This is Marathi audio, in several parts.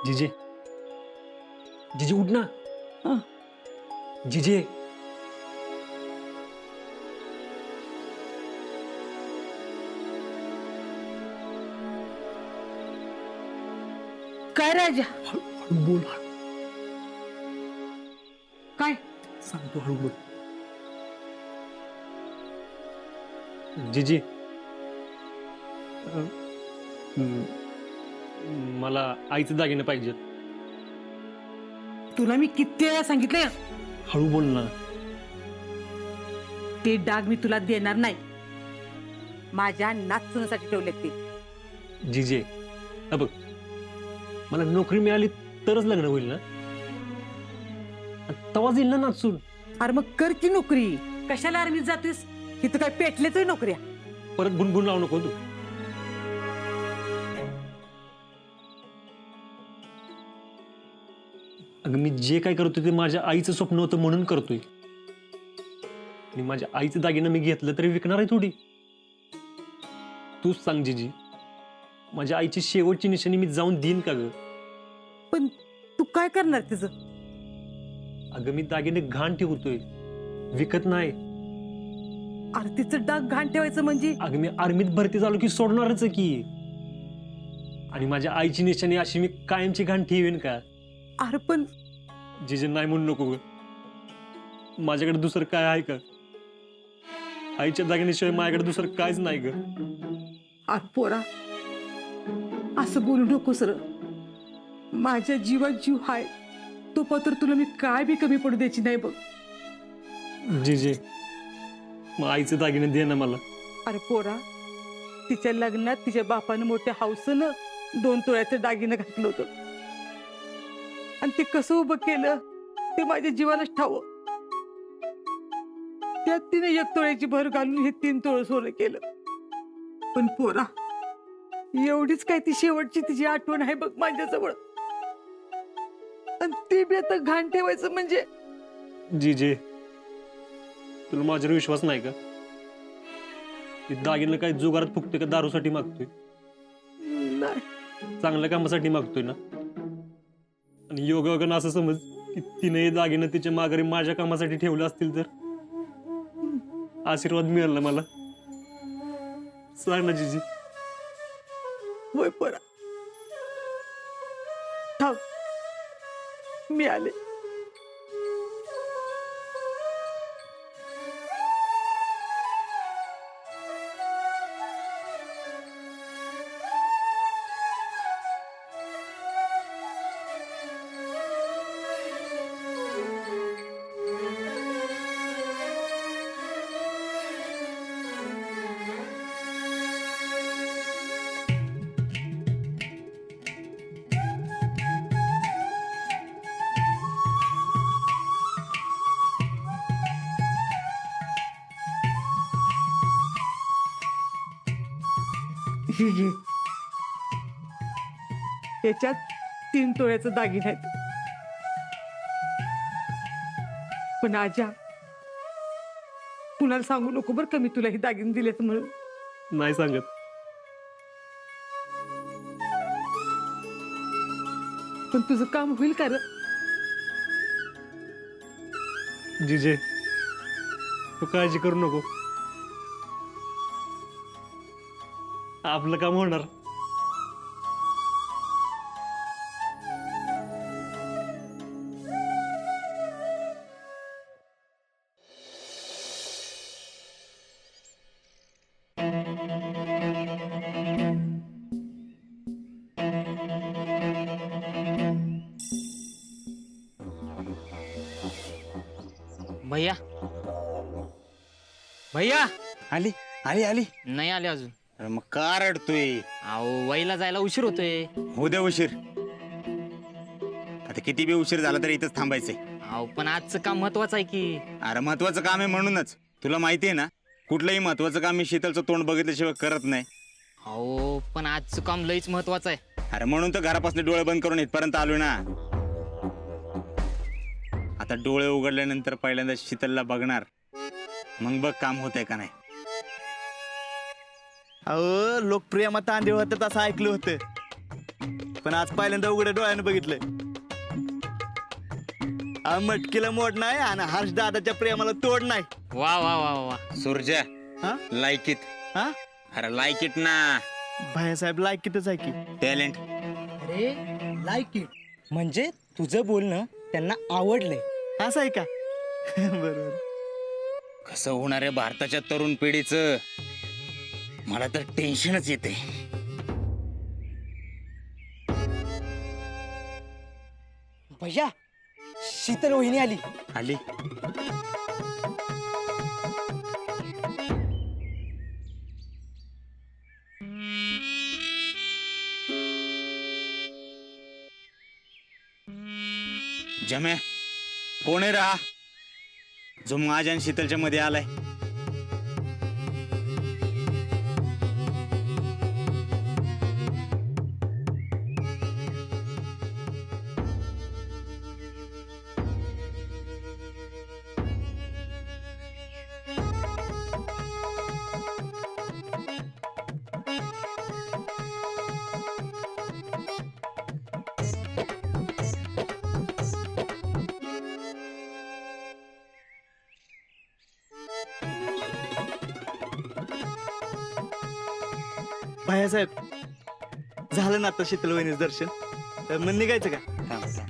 जीजे जीजे उठ ना. हं. जीजे काय राजा हळू बोल. काय सांगतो हळू बोल. जीजी मला आईचे दागिने पाहिजेत. तुला मी किती वेळा सांगितलंय हळू बोल ना. ते डाग मी तुला देणार नाही. माझ्या नाचण्यासाठी ठेवले ते. जीजे हा बघ, मला नोकरी मिळाली तरच लग्न होईल ना. तवाच येईल ना नाचून. अरे मग कर की नोकरी. कशाला आर्मीत जातोयस? इथं काय पेटलेतोय नोकऱ्या. परत बुनबुन लावू नको तू. अगं मी जे काय करतोय ते माझ्या आईचं स्वप्न होतं म्हणून करतोय. आणि माझ्या आईचं दागिनं मी घेतलं तरी विकणार आहे थोडी. तूच सांग जीजी, माझ्या आईची शेवटची निशाणी मी जाऊन देईन का ग? पण तू काय करणार तिचं? अगं मी दागिने घाण ठेवतोय, विकत नाही. अरे तिचं डाग घाण ठेवायचं म्हणजे? अगं मी आर्मीत भरती झालो की सोडणारच आहे की. आणि माझ्या आईची निशाणी अशी मी कायमची घाण ठेवेन का? अरे पण जीजे नाही म्हणू नको ग. माझ्याकडे दुसरं काय आहे का? आईच्या दागिन्याशिवाय माझ्याकडे दुसरं काहीच नाही ग. अरे पोरा, असं बोलू नको सर. माझ्या जीवात जीव हाय तो पत्र तुला मी काय बी कमी पडू द्यायची नाही बघ. जीजे मग आईचे दागिने दे ना मला. अरे पोरा, तिच्या लग्नात तिच्या बापानं मोठ्या हौसेनं 2 तोळ्याचं दागिनं घातलं होतं. आणि ते कसं उभं केलं ते माझ्या जीवालाच ठावं. त्यात तिने 1 तोळ्याची भर घालून हे 3 तोळं सोनं केलं. पण पोरा, एवढीच काय ती शेवटची तिची आठवण आहे बघ माझ्याजवळ. आणि ती बी आता घाण ठेवायचं म्हणजे? जीजे तुला माझ्यावर विश्वास नाही का? की दागिने काय जुगारात फुकतोय का दारूसाठी मागतोय? नाही. चांगल्या कामासाठी मागतोय ना. आणि योगायोगानं असं समज की तिने हे दागिने तिच्या माघारी माझ्या कामासाठी ठेवले असतील तर आशीर्वाद मिळेल ना मला. सांग ना जीजी. होय पोरा, थांब मी आले. ही घे. याच्यात 3 तोळ्याचं दागिने आहेत. पण आजा, कुणाला सांगू नको बरं का मी तुला हे दागिने दिलेत म्हणून. नाही सांगत. पण तुझं काम होईल का रे? जीजे तू काळजी करू नको, आपलं काम होणार. भैया भैया आली आली आली. नाही आले अजून. अरे मग का रडतोय? अहो वहीला जायला उशीर होतोय. हो द्या उशीर. आता किती बी उशीर झाला तरी इथंच थांबायचंय. अहो पण आजचं काम महत्वाचं आहे की. अरे महत्वाचं काम आहे म्हणूनच. तुला माहिती आहे ना, कुठलंही महत्वाचं काम मी शीतलचं तोंड बघितल्याशिवाय करत नाही. अहो पण आजचं काम लईच महत्वाचं आहे. अरे म्हणून तर घरापासून डोळे बंद करून इथपर्यंत आलो ना. आता डोळे उघडल्यानंतर पहिल्यांदा शीतलला बघणार, मग बघ काम होतंय का नाही. अहो लोकप्रिय मत आंधळे होतं असं ऐकलं होतं. पण आज पहिल्यांदा उघड्या डोळ्यानं बघितलंय. मटकीला मोड नाही आणि हर्ष दादाच्या प्रेमाला तोड नाही. वा वा वा वा. सुरजा हा लाईक इट. हा अरे लाईक इट ना. भायासाहेब लायकीतच आहे की. टॅलेंट. अरे लाईक इट म्हणजे तुझं बोलणं त्यांना आवडलंय. असं आहे का? बरोबर. कसं होणार आहे भारताच्या तरुण पिढीचं, मला तर टेन्शनच येते. भैया शीतल वहिनी आली. आली. जम्या कोण आहे राहा जो माझ्या आणि शीतलच्या मध्ये आलाय? भायासाहेब झालं ना आता शीतल वहिनीचं दर्शन, तर मग निघायचं का? थांब, थांब.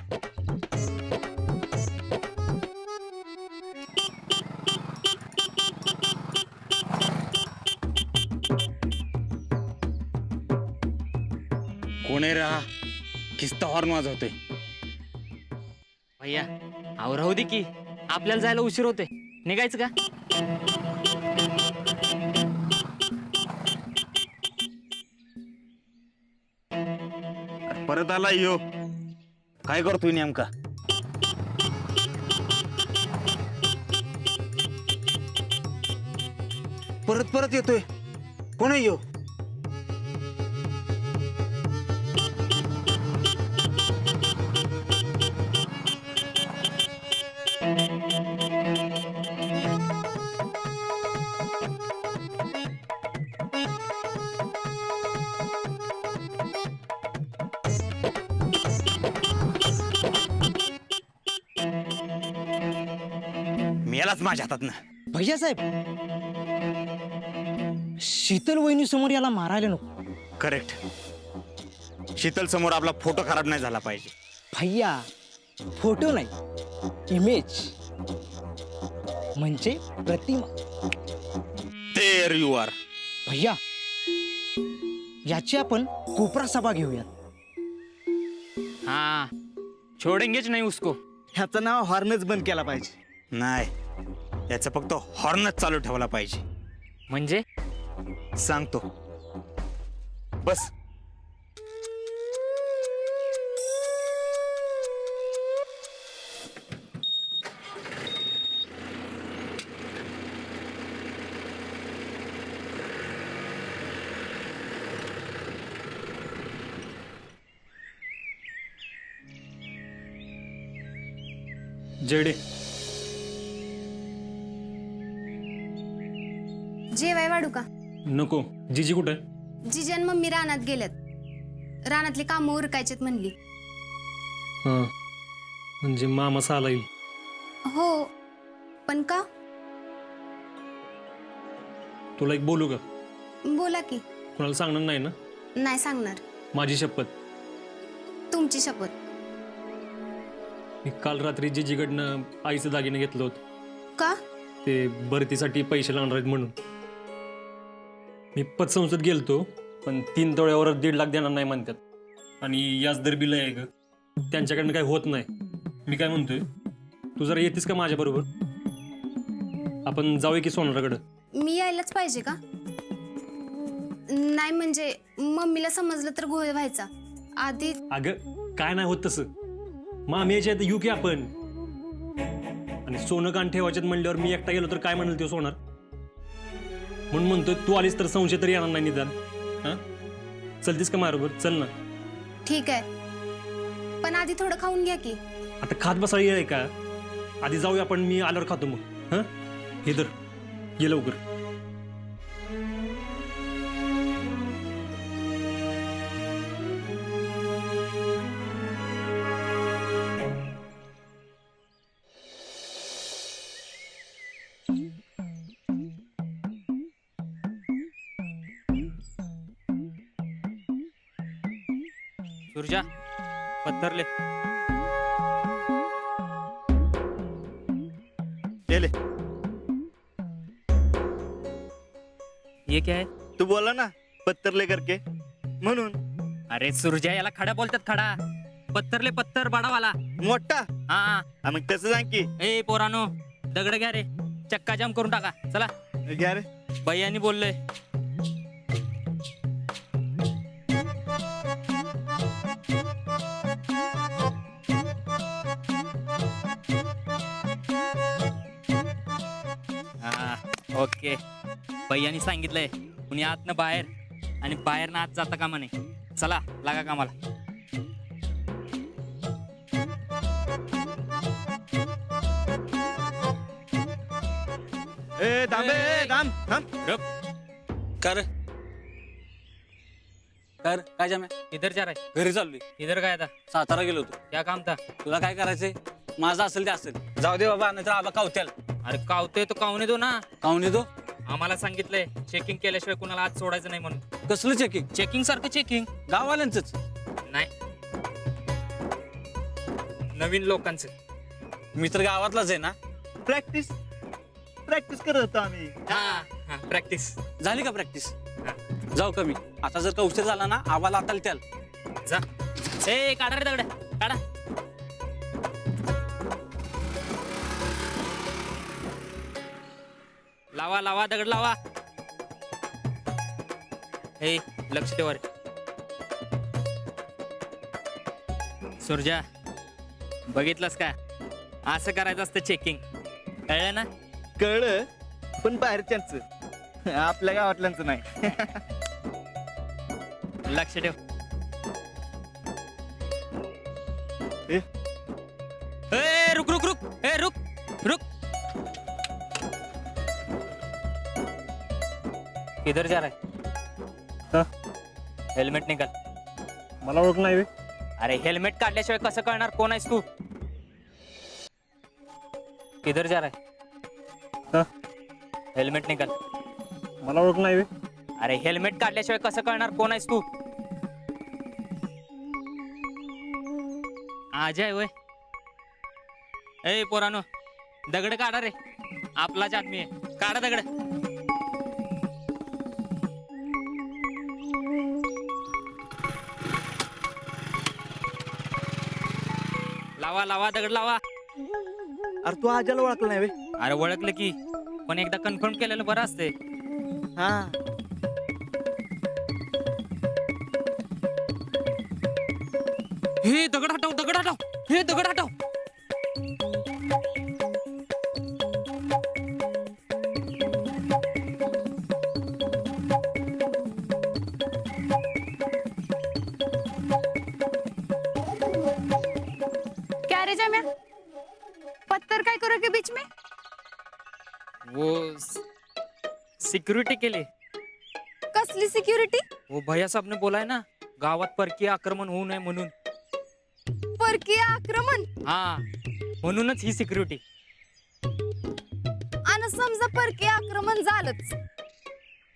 कोण आहे राहा? किस्ता हॉर्न वाजवतोय. भैया अहो राहू दे की, आपल्याला जायला उशीर होते. निघायचं का? परत आला यो. काय करतोय नेमका? परत परत येतोय. कोण आहे यो? मेलाच माझ्या हातात ना. भैया साहेब शीतल वहिनी समोर याला मारायला नको. करेक्ट. शीतल समोर आपला फोटो खराब नाही झाला पाहिजे. भैया फोटो नाही इमेज म्हणजे प्रतिमा. There you R. भैया याची आपण कोपरा सभा घेऊयात. हा छोडेंगेच नाही उसको. ह्याचं नाव हॉर्नच बंद केला पाहिजे. नाही, याचा फक्त हॉर्नच चालू ठेवला पाहिजे. म्हणजे सांगतो बस. जेडे जेवाय वाढू का? नको. जीजी कुठे? जिजन मम्मी रानात गेल्यात. रानातली कामं उरकायचेत म्हणली. हा म्हणजे मामा साला येईल. हो पण का? तुला एक बोलू का? बोला की. कोणाला सांगणार नाही ना? नाही सांगणार. माझी शपथ. तुमची शपथ. मी काल रात्री जीजीकडनं आईचं दागिने घेतलं होतं. का? ते भरतीसाठी पैसे लागणार आहेत म्हणून. मी पतसंस्थेत गेलतो पण 3 तोळ्यावर 1.5 लाख देणार नाही म्हणतात. आणि याचदर बिल आहे ग. त्यांच्याकडनं काही होत नाही. मी काय म्हणतोय, तू जरा येतेस का माझ्याबरोबर? आपण जाऊया की सोनाराकडं. मी यायलाच पाहिजे का? नाही म्हणजे मम्मीला समजलं तर घोळ व्हायचा. आधी अगं काय नाही होत तसं. मामी याच्या येऊ की आपण. आणि सोनं कान ठेवायच्यात म्हणल्यावर मी एकटा गेलो तर काय म्हणाल ते सोनार. म्हणून म्हणतोय तू आलीस तर संशय तरी येणार नाही निदान. हा चलतीस का माझ्याबरोबर? चल ना. ठीक आहे पण आधी थोडं खाऊन घ्या की. आता खात बसायला आहे का? आधी जाऊया आपण. मी आल्यावर खातो मग. हा हे तर ये लवकर. सुरजा पत्थरले ले ये क्या है? तू बोला ना पत्तर ले करके म्हणून. अरे सुरजा याला खडा बोलतात, खडा. पत्थरले पत्थर बाडावाला. मोठा हा मग तसं सांग की. ए पोरानो, दगड घ्या रे, चक्का जाम करून टाका. चला, घ्या रे. भैयानी बोललोय. हा ओके. भैयानी सांगितलंय कुणी आतनं बाहेर आणि बाहेरनं आत जाता कामा नाही. चला लागा कामाला. ए थांब ए, थांब थांब. कर कर काय जाम्या इधर जा रहा घरी चाललोय. है? इधर काय आता? सातारा गेलो होतो. क्या काम था? तुला काय करायचंय? माझं असेल ते असेल. जाऊ दे बाबा, नाहीतर आबा कावत्याल. अरे कावतोय तो कावणे दो ना. काऊन येतो? आम्हाला सांगितलंय चेकिंग केल्याशिवाय कुणाला आज सोडायचं नाही म्हणून. कसलं चेकिंग? चेकिंग सारखं चेकिंग गाववाल्यांचंच? नाही, नवीन लोकांचं. मी तर गावातलाच आहे ना. प्रॅक्टिस प्रॅक्टिस करत होतो आम्ही. हा प्रॅक्टिस झाली का प्रॅक्टिस? जाऊ कमी. आता जर का उशीर झाला ना, आबाला आताल त्याल. जा. ए काढा रे दगड, काढा. लावा लावा दगड लावा. ए लक्ष ठेवा रे. सुरजा बघितलंस का? असं करायचं असतं चेकिंग, कळलं ना? कळलं, पण बाहेरच्यांच, आपल्या गावातल्यांचं नाही. लक्ष ठेव. ए? ए रुक रुक रुक. ए रुक रुक. किधर जा रहा है? हेल्मेट निकाल. मला ओळख नाही बे. अरे हेल्मेट काढल्याशिवाय कसं कळणार कोण आहेस तू? किधर जा रहा है? हेल्मेट निकाल. मला ओळख नाही बे. अरे हेल्मेट काढल्याशिवाय कसं कळणार कोण आहेस तू? आजय वय. ए पोरानो, दगड काढा रे, आपलाच आदमी आहे. काढा दगड. लावा लावा दगड लावा. अरे तू आजाला ओळखलं नाही बे. अरे ओळखलं की, पण एकदा कन्फर्म केलेलं बरं असते. हा हे दगड हटव, दगड हटव, हे दगड हटव. क्या रे जम्या, पत्थर काय करो के बीच में? वो सिक्युरिटी केली. कसली सिक्युरिटी? वो भैया साहब ने बोला है ना, गावात परकीय आक्रमण होऊ नये म्हणून. परकीय आक्रमण? हा म्हणूनच ही सिक्युरिटी. आणि समजा परकीय आक्रमण झालंच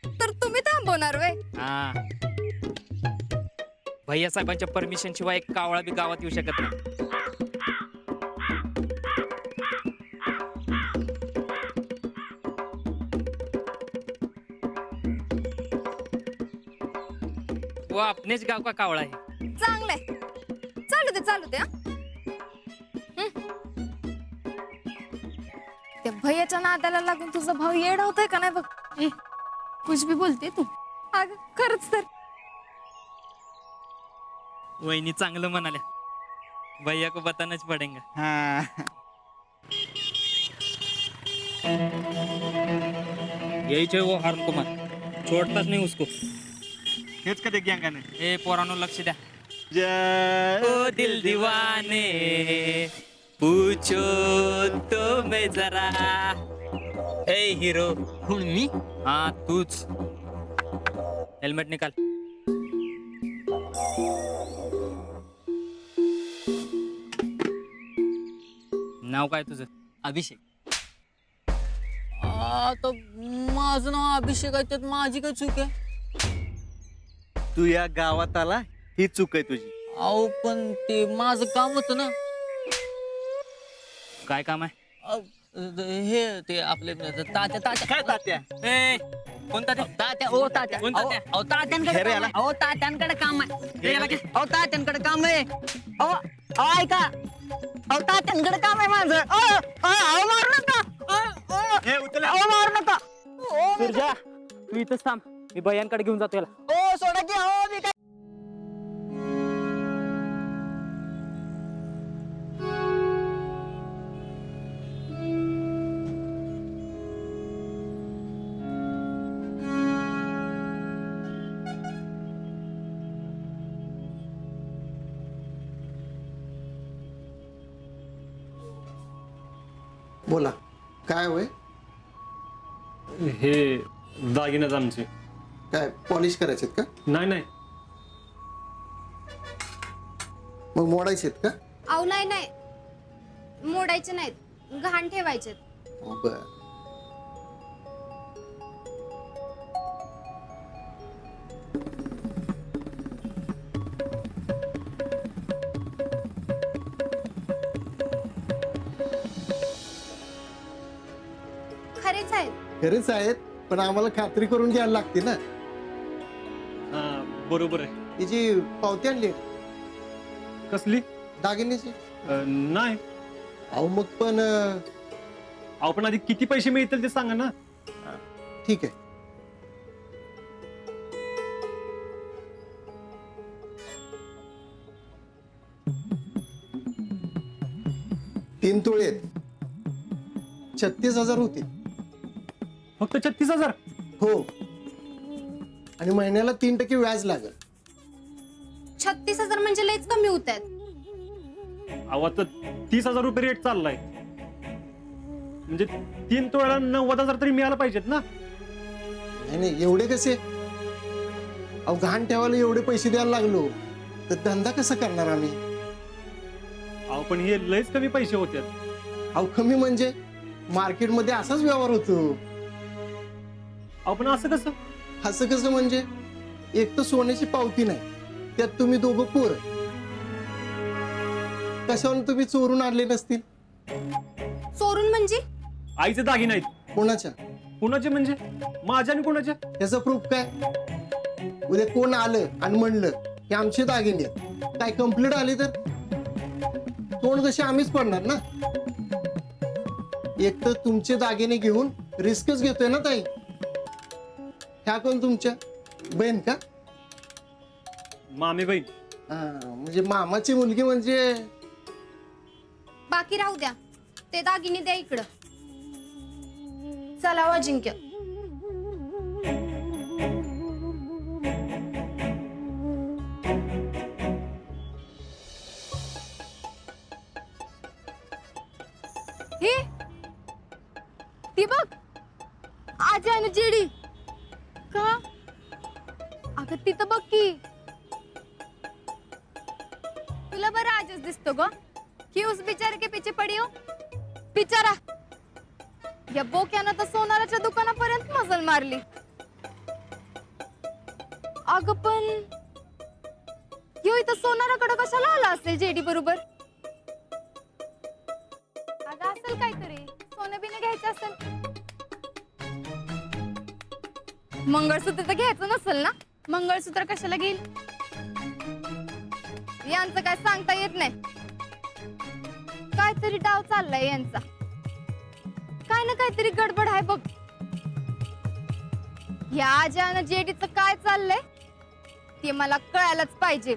तर तुम्ही थांबवणार वे? हा भैया साहेबांच्या परमिशन शिवाय एक कावळा बी गावात येऊ शकत नाही. वो अपनेच गाव का कावळा आहे. चांगलंय, चालू दे चालू दे. त्या भैयाच्या नादाला लागून तुझा भाऊ येडा होतोय का नाही बघ. ए, कुछ भी बोलते तू. अगं खरंच तर. वहिनी चांगलं म्हणाल्या, भैया को बतानाच पडेगा. हा यही चाहिए वो हार्म को मत, छोड़ताच नहीं उसको. हेच का ते गँगाने. ए पोरानो लक्ष द्या. जय ओ दिल दीवाने पूछो तो मैं जरा. ए हिरो. मी? हा तूच. हेल्मेट निकाल. नाव काय तुझं? अभिषेक. आता माझं नाव अभिषेक आहे, त्यात माझी काय चूक आहे? तू या गावात आला ही चूक आहे तुझी. अहो पण ते माझं काम होतं ना. काय काम आहे? हे ते आपले तात्या तात्या काय तात्या? ए, कोणता ते? तात्या ओ तात्या कोण तात्या? अहो तात्यांकडे खेरे काम आला. आहे. अहो तात्यांकडे काम आहे. अहो तात्यांकडे काम आहे. अहो ऐका, अहो तात्यांकडे काम आहे माझं. अहो मारू नका. हे उचला. अहो मारू नका. सुरजा, तू इथंच थांब, मी भैयांकडे घेऊन जातो याला. ओ सोडा की. अहो मी काय बोला काय होय हे दागिनेच आमचे. काय पॉलिश करायचे का नाही नाही, मग मोडायचे का अहो नाही नाही मोडायचे नाहीत, घाण ठेवायचे. बर खरेच आहेत. खरेच आहेत पण आम्हाला खात्री करून घ्यायला लागते ना. हा बरोबर आहे. तिची पावती आणली कसली? दागिन्याची. नाही. अहो मग पण आपण आधी किती पैसे मिळतील ते सांगा ना. ठीक आहे. तीन तुळे 36,000 होतील. फक्त 36,000? हो आणि महिन्याला 3% व्याज लागेल. 36,000 म्हणजे लयच कमी होत आहेत. अहो आता 30,000 रुपये रेट चाललाय, म्हणजे 3 तोळ्याला 90,000 तरी मिळायला पाहिजेत ना. नाही नाही एवढे कसे. अहो घाण ठेवायला एवढे पैसे द्यायला लागलो तर धंदा कसा करणार आम्ही. अहो पण हे लयच कमी पैसे होते. अहो कमी म्हणजे मार्केटमध्ये असाच व्यवहार होतो. अहो पण असं कसं? असं कसं म्हणजे एक तर सोन्याची पावती नाही, त्यात तुम्ही दोघं पोर. कशावर तुम्ही चोरून आणले नसतील. चोरून म्हणजे? आईचे दागिने आहेत. कोणाच्या. कुणाचे म्हणजे? माझ्या आणि कोणाच्या? याचा प्रूफ काय. उद्या कोण आलं आणि म्हणलं की आमचे दागिने आहेत, काय कंप्लेंट आली तर तोंड कसे आम्हीच पडणार ना. एक तर तुमचे दागिने घेऊन रिस्कच घेतोय ना ताई. ह्या कोण तुमच्या बहीण का. मामे बहीण. म्हणजे मामाची मुलगी म्हणजे. बाकी राहू द्या, ते दागिने द्या इकडं. चला हो अजिंक्य. हे ती बघ, आजी आणि जेडी. का अगं तिथं बघ की. तुला बरं आजच दिसतो ग कि उस बिचारे के पीछे पड़ी हो. बिचारा या बोक्यानं तर सोनाराच्या दुकानापर्यंत मजल मारली. अगं पण ह्यो इथं सोनाराकडे कशाला आला असेल जेडी बरोबर. अगं असेल काहीतरी, सोनं बिनं घ्यायचं असेल. मंगळसूत्र तर घ्यायचं नसेल ना. मंगळसूत्र कशाला घेईल. यांचं काय सांगता येत नाही. काहीतरी डाव चाललाय यांचा. काय ना काहीतरी गडबड आहे बघ. या आज्यानं जेडीचं काय चाललंय ते मला कळायलाच पाहिजे.